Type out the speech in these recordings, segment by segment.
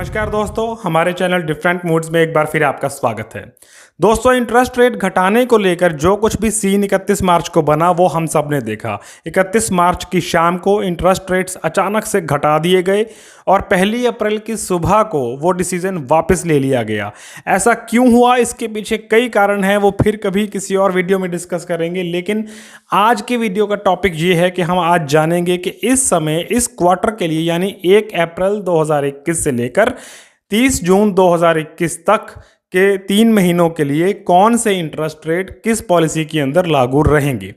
नमस्कार दोस्तों, हमारे चैनल डिफरेंट मूड्स में एक बार फिर आपका स्वागत है। दोस्तों, इंटरेस्ट रेट घटाने को लेकर जो कुछ भी सीन 31 मार्च को बना वो हम सब ने देखा। 31 मार्च की शाम को इंटरेस्ट रेट्स अचानक से घटा दिए गए और 1 अप्रैल की सुबह को वो डिसीजन वापस ले लिया गया। ऐसा क्यों हुआ, इसके पीछे कई कारण हैं, वो फिर कभी किसी और वीडियो में डिस्कस करेंगे। लेकिन आज के वीडियो का टॉपिक ये है कि हम आज जानेंगे कि इस समय इस क्वार्टर के लिए यानी 1 अप्रैल 2021 से लेकर 30 जून 2021 तक के 3 महीनों के लिए कौन से इंटरेस्ट रेट किस पॉलिसी के अंदर लागू रहेंगे।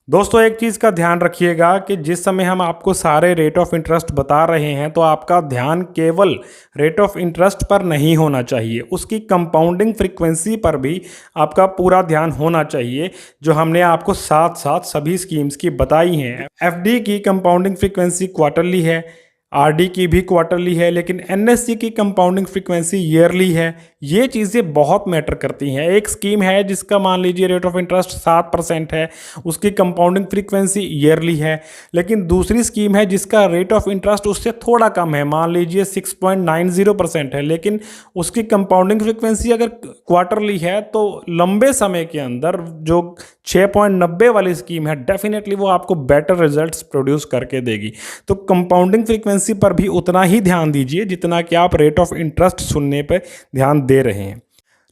दोस्तों, एक चीज़ का ध्यान रखिएगा कि जिस समय हम आपको सारे रेट ऑफ इंटरेस्ट बता रहे हैं तो आपका ध्यान केवल रेट ऑफ इंटरेस्ट पर नहीं होना चाहिए, उसकी कंपाउंडिंग फ्रीक्वेंसी पर भी आपका पूरा ध्यान होना चाहिए, जो हमने आपको साथ साथ सभी स्कीम्स की बताई हैं। एफडी की कंपाउंडिंग फ्रीक्वेंसी क्वार्टरली है, आरडी की भी क्वार्टरली है, लेकिन एनएससी की कंपाउंडिंग फ्रीक्वेंसी ईयरली है। ये चीज़ें बहुत मैटर करती हैं। एक स्कीम है जिसका मान लीजिए रेट ऑफ इंटरेस्ट 7% है, उसकी कंपाउंडिंग फ्रीक्वेंसी ईयरली है, लेकिन दूसरी स्कीम है जिसका रेट ऑफ इंटरेस्ट उससे थोड़ा कम है, मान लीजिए 6.90% है, लेकिन उसकी कंपाउंडिंग फ्रीक्वेंसी अगर क्वार्टरली है तो लंबे समय के अंदर जो 6.90 वाली स्कीम है डेफिनेटली वो आपको बेटर रिजल्ट्स प्रोड्यूस करके देगी। तो कंपाउंडिंग फ्रीक्वेंसी पर भी उतना ही ध्यान दीजिए जितना कि आप रेट ऑफ इंटरेस्ट सुनने पर ध्यान दे रहे हैं।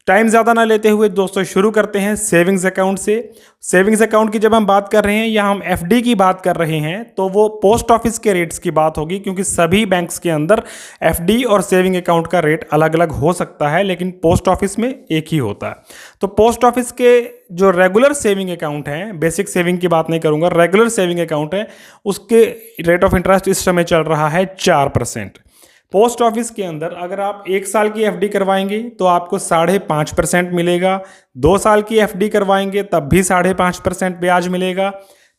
टाइम ज़्यादा ना लेते हुए दोस्तों शुरू करते हैं सेविंग्स अकाउंट से। सेविंग्स अकाउंट की जब हम बात कर रहे हैं या हम एफडी की बात कर रहे हैं तो वो पोस्ट ऑफिस के रेट्स की बात होगी, क्योंकि सभी बैंक्स के अंदर एफडी और सेविंग अकाउंट का रेट अलग अलग हो सकता है, लेकिन पोस्ट ऑफिस में एक ही होता है। तो पोस्ट ऑफिस के जो रेगुलर सेविंग अकाउंट हैं, बेसिक सेविंग की बात नहीं करूँगा, रेगुलर सेविंग अकाउंट है, उसके रेट ऑफ इंटरेस्ट इस समय चल रहा है 4%। पोस्ट ऑफिस के अंदर अगर आप 1 साल की एफडी करवाएंगे तो आपको 5.5% मिलेगा, 2 साल की एफडी करवाएंगे तब भी 5.5% ब्याज मिलेगा,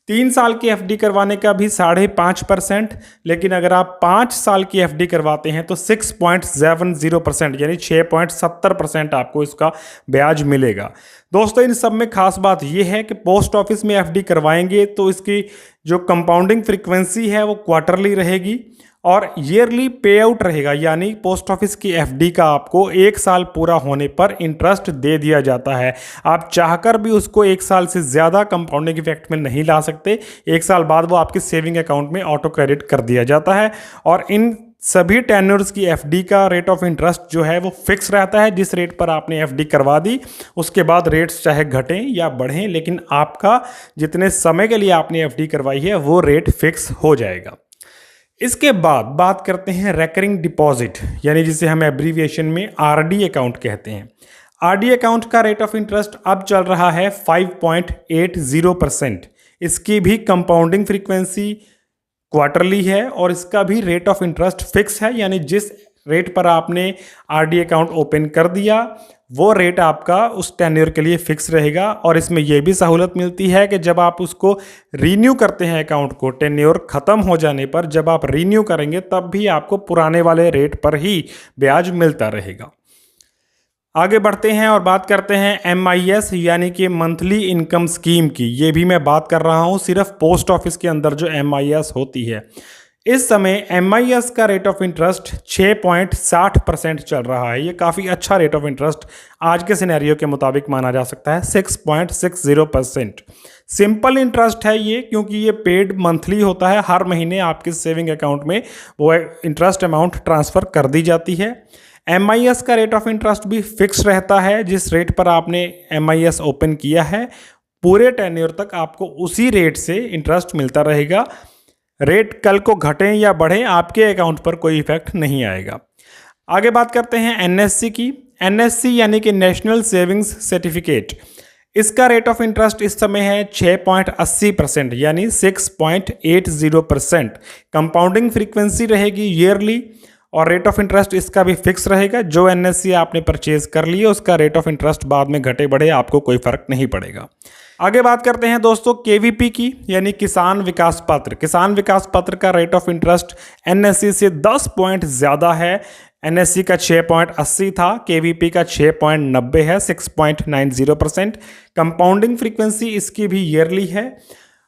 3 साल की एफडी करवाने का भी 5.5%, लेकिन अगर आप 5 साल की एफडी करवाते हैं तो 6.70% यानी 6.70% आपको इसका ब्याज मिलेगा। दोस्तों, इन सब में खास बात यह है कि पोस्ट ऑफिस में एफडी करवाएंगे तो इसकी जो कंपाउंडिंग फ्रीक्वेंसी है वो क्वार्टरली रहेगी और ईयरली पे आउट रहेगा, यानी पोस्ट ऑफिस की एफडी का आपको 1 साल पूरा होने पर इंटरेस्ट दे दिया जाता है। आप चाहकर भी उसको 1 साल से ज़्यादा कंपाउंडिंग इफेक्ट में नहीं ला सकते। 1 साल बाद वो आपके सेविंग अकाउंट में ऑटो क्रेडिट कर दिया जाता है और इन सभी टेन्योर्स की एफडी का रेट ऑफ इंटरेस्ट जो है वो फिक्स रहता है। जिस रेट पर आपने एफडी करवा दी उसके बाद रेट्स चाहे घटें या बढ़ें, लेकिन आपका जितने समय के लिए आपने एफडी करवाई है वो रेट फिक्स हो जाएगा। इसके बाद बात करते हैं रेकरिंग डिपॉजिट, यानी जिसे हम एब्रीविएशन में आरडी अकाउंट कहते हैं। आरडी अकाउंट का रेट ऑफ इंटरेस्ट अब चल रहा है 5.80%। इसकी भी कंपाउंडिंग फ्रीक्वेंसी क्वार्टरली है और इसका भी रेट ऑफ इंटरेस्ट फिक्स है, यानी जिस रेट पर आपने आरडी अकाउंट ओपन कर दिया वो रेट आपका उस टेन्योर के लिए फिक्स रहेगा। और इसमें यह भी सहूलत मिलती है कि जब आप उसको रीन्यू करते हैं अकाउंट को, टेन्योर ख़त्म हो जाने पर जब आप रीन्यू करेंगे तब भी आपको पुराने वाले रेट पर ही ब्याज मिलता रहेगा। आगे बढ़ते हैं और बात करते हैं MIS यानी कि मंथली इनकम स्कीम की। ये भी मैं बात कर रहा हूँ सिर्फ पोस्ट ऑफिस के अंदर जो MIS होती है। इस समय MIS का रेट ऑफ इंटरेस्ट 6.60% चल रहा है। ये काफ़ी अच्छा रेट ऑफ इंटरेस्ट आज के सिनेरियो के मुताबिक माना जा सकता है, 6.60%। सिंपल इंटरेस्ट है ये, क्योंकि ये पेड मंथली होता है, हर महीने आपके सेविंग अकाउंट में वो इंटरेस्ट अमाउंट ट्रांसफ़र कर दी जाती है। MIS का रेट ऑफ इंटरेस्ट भी फिक्स रहता है। जिस रेट पर आपने MIS ओपन किया है पूरे टेन्योर तक आपको उसी रेट से इंटरेस्ट मिलता रहेगा। रेट कल को घटें या बढ़ें आपके अकाउंट पर कोई इफेक्ट नहीं आएगा। आगे बात करते हैं NSC की। NSC यानी कि नेशनल सेविंग्स सर्टिफिकेट, इसका रेट ऑफ इंटरेस्ट इस समय है 6.80% यानी 6.80%। कंपाउंडिंग फ्रीक्वेंसी रहेगी ईयरली और रेट ऑफ इंटरेस्ट इसका भी फिक्स रहेगा। जो NSC आपने परचेज कर लिया उसका रेट ऑफ इंटरेस्ट बाद में घटे बढ़े आपको कोई फर्क नहीं पड़ेगा। आगे बात करते हैं दोस्तों KVP की, यानी किसान विकास पत्र। किसान विकास पत्र का रेट ऑफ इंटरेस्ट NSC से 10 पॉइंट ज़्यादा है। NSC का 6.80 था, KVP का 6.90 है, 6.90%। कंपाउंडिंग फ्रीक्वेंसी इसकी भी ईयरली है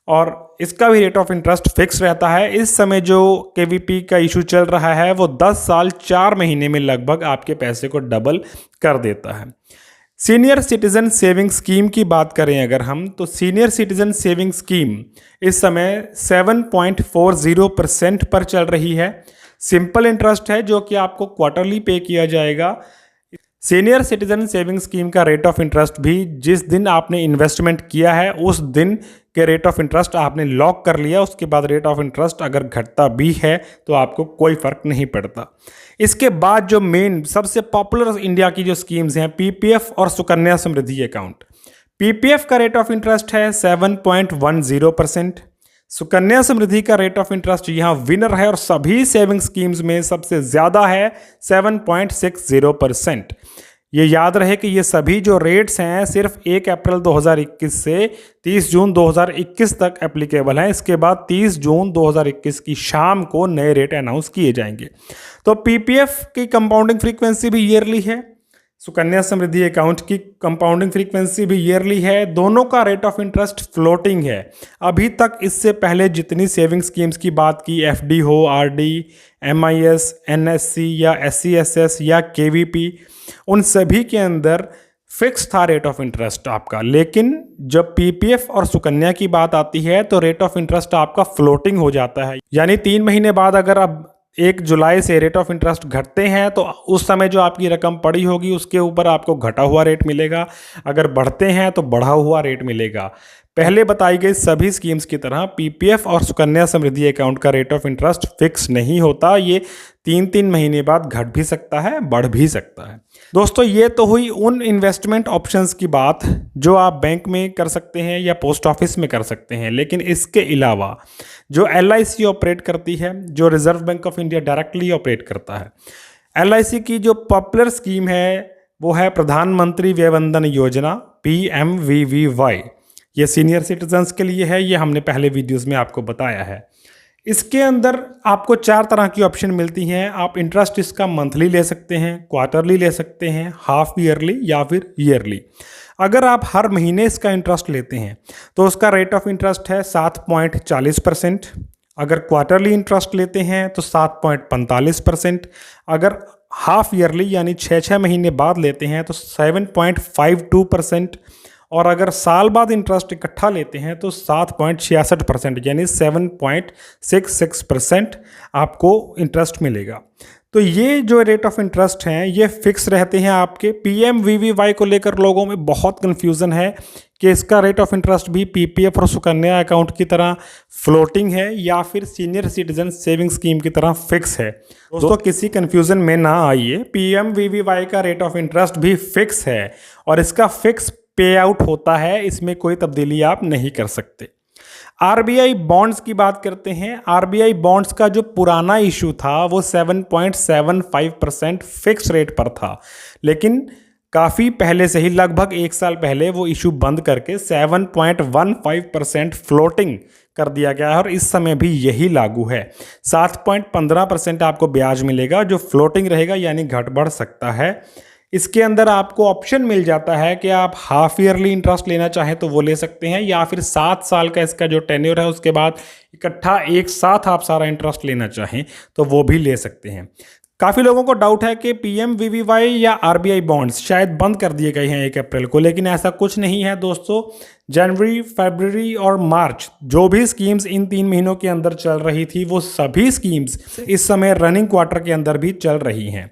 और इसका भी रेट ऑफ इंटरेस्ट फिक्स रहता है। इस समय जो केवीपी का इशू चल रहा है वो 10 साल 4 महीने में लगभग आपके पैसे को डबल कर देता है। सीनियर सिटीजन सेविंग स्कीम की बात करें अगर हम, तो सीनियर सिटीजन सेविंग स्कीम इस समय 7.40% पर चल रही है। सिंपल इंटरेस्ट है जो कि आपको क्वार्टरली पे किया जाएगा। सीनियर सिटीजन सेविंग स्कीम का रेट ऑफ इंटरेस्ट भी जिस दिन आपने इन्वेस्टमेंट किया है उस दिन के रेट ऑफ इंटरेस्ट आपने लॉक कर लिया, उसके बाद रेट ऑफ इंटरेस्ट अगर घटता भी है तो आपको कोई फर्क नहीं पड़ता। इसके बाद जो मेन सबसे पॉपुलर इंडिया की जो स्कीम्स हैं, पीपीएफ और सुकन्या समृद्धि अकाउंट। पीपीएफ का रेट ऑफ इंटरेस्ट है 7.10%। सुकन्या समृद्धि का रेट ऑफ इंटरेस्ट यहाँ विनर है और सभी सेविंग स्कीम्स में सबसे ज़्यादा है 7.60%। ये याद रहे कि ये सभी जो रेट्स हैं सिर्फ 1 अप्रैल 2021 से 30 जून 2021 तक एप्लीकेबल हैं। इसके बाद 30 जून 2021 की शाम को नए रेट अनाउंस किए जाएंगे। तो पीपीएफ की कंपाउंडिंग फ्रीक्वेंसी भी ईयरली है, सुकन्या समृद्धि अकाउंट की कंपाउंडिंग फ्रीक्वेंसी भी ईयरली है। दोनों का रेट ऑफ इंटरेस्ट फ्लोटिंग है। अभी तक इससे पहले जितनी सेविंग स्कीम्स की बात की, एफडी हो, आरडी, एमआईएस, एनएससी या एससीएसएस या केवीपी, उन सभी के अंदर फिक्स था रेट ऑफ इंटरेस्ट आपका। लेकिन जब पीपीएफ और सुकन्या की बात आती है तो रेट ऑफ इंटरेस्ट आपका फ्लोटिंग हो जाता है। यानी 3 महीने बाद अगर अब 1 जुलाई से रेट ऑफ इंटरेस्ट घटते हैं तो उस समय जो आपकी रकम पड़ी होगी उसके ऊपर आपको घटा हुआ रेट मिलेगा, अगर बढ़ते हैं तो बढ़ा हुआ रेट मिलेगा। पहले बताई गई सभी स्कीम्स की तरह पीपीएफ और सुकन्या समृद्धि अकाउंट का रेट ऑफ इंटरेस्ट फिक्स नहीं होता। ये 3-3 महीने बाद घट भी सकता है, बढ़ भी सकता है। दोस्तों, ये तो हुई उन इन्वेस्टमेंट ऑप्शंस की बात जो आप बैंक में कर सकते हैं या पोस्ट ऑफिस में कर सकते हैं। लेकिन इसके अलावा जो एलआईसी ऑपरेट करती है, जो reserve bank of India directly operate करता है, एलआईसी की जो पॉपुलर स्कीम है वो है प्रधानमंत्री वय वंदन योजना, PMVVY। ये सीनियर सिटीजन्स के लिए है, ये हमने पहले वीडियोस में आपको बताया है। इसके अंदर आपको 4 तरह की ऑप्शन मिलती हैं। आप इंटरेस्ट इसका मंथली ले सकते हैं, क्वार्टरली ले सकते हैं, हाफ ईयरली या फिर ईयरली। अगर आप हर महीने इसका इंटरेस्ट लेते हैं तो उसका रेट ऑफ इंटरेस्ट है 7.40%। अगर क्वार्टरली इंटरेस्ट लेते हैं तो 7.45%। अगर हाफ ईयरली यानी 6-6 महीने बाद लेते हैं तो 7.52%। और अगर साल बाद इंटरेस्ट इकट्ठा लेते हैं तो 7.66% यानी 7.66% आपको इंटरेस्ट मिलेगा। तो ये जो रेट ऑफ इंटरेस्ट हैं ये फिक्स रहते हैं आपके। PMVVY को लेकर लोगों में बहुत कन्फ्यूज़न है कि इसका रेट ऑफ इंटरेस्ट भी पीपीएफ और सुकन्या अकाउंट की तरह फ्लोटिंग है या फिर सीनियर सिटीजन सेविंग स्कीम की तरह फिक्स है। दोस्तों, किसी कन्फ्यूज़न में ना आइए। PMVVY का रेट ऑफ इंटरेस्ट भी फिक्स है और इसका फिक्स पे आउट होता है, इसमें कोई तब्दीली आप नहीं कर सकते। आरबीआई बॉन्ड्स की बात करते हैं। आरबीआई बॉन्ड्स का जो पुराना इशू था वो 7.75% फिक्स रेट पर था, लेकिन काफ़ी पहले से ही लगभग 1 साल पहले वो इशू बंद करके 7.15% फ्लोटिंग कर दिया गया है और इस समय भी यही लागू है। 7.15% आपको ब्याज मिलेगा जो फ्लोटिंग रहेगा, यानी घट बढ़ सकता है। इसके अंदर आपको ऑप्शन मिल जाता है कि आप हाफ ईयरली इंटरेस्ट लेना चाहें तो वो ले सकते हैं, या फिर 7 साल का इसका जो टेन्योर है उसके बाद इकट्ठा एक साथ आप सारा इंटरेस्ट लेना चाहें तो वो भी ले सकते हैं। काफ़ी लोगों को डाउट है कि PMVVY या आरबीआई बॉन्ड्स शायद बंद कर दिए गए हैं 1 अप्रैल को, लेकिन ऐसा कुछ नहीं है दोस्तों। जनवरी, फरवरी और मार्च जो भी स्कीम्स इन 3 महीनों के अंदर चल रही थी वो सभी स्कीम्स इस समय रनिंग क्वार्टर के अंदर भी चल रही हैं।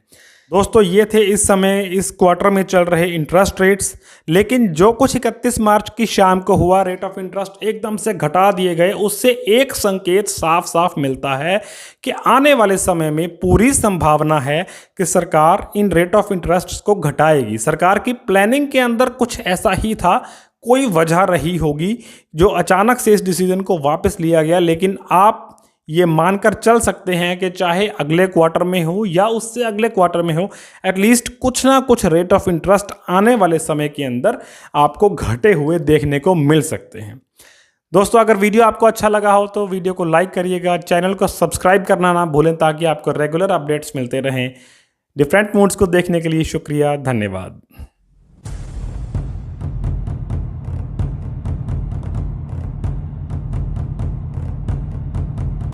दोस्तों, ये थे इस समय इस क्वार्टर में चल रहे इंटरेस्ट रेट्स। लेकिन जो कुछ 31 मार्च की शाम को हुआ, रेट ऑफ इंटरेस्ट एकदम से घटा दिए गए, उससे एक संकेत साफ साफ मिलता है कि आने वाले समय में पूरी संभावना है कि सरकार इन रेट ऑफ इंटरेस्ट को घटाएगी। सरकार की प्लानिंग के अंदर कुछ ऐसा ही था, कोई वजह रही होगी जो अचानक से इस डिसीजन को वापस लिया गया। लेकिन आप ये मानकर चल सकते हैं कि चाहे अगले क्वार्टर में हो या उससे अगले क्वार्टर में हो, एटलीस्ट कुछ ना कुछ रेट ऑफ इंटरेस्ट आने वाले समय के अंदर आपको घटे हुए देखने को मिल सकते हैं। दोस्तों, अगर वीडियो आपको अच्छा लगा हो तो वीडियो को लाइक करिएगा, चैनल को सब्सक्राइब करना ना भूलें ताकि आपको रेगुलर अपडेट्स मिलते रहें। डिफरेंट मूड्स को देखने के लिए शुक्रिया, धन्यवाद।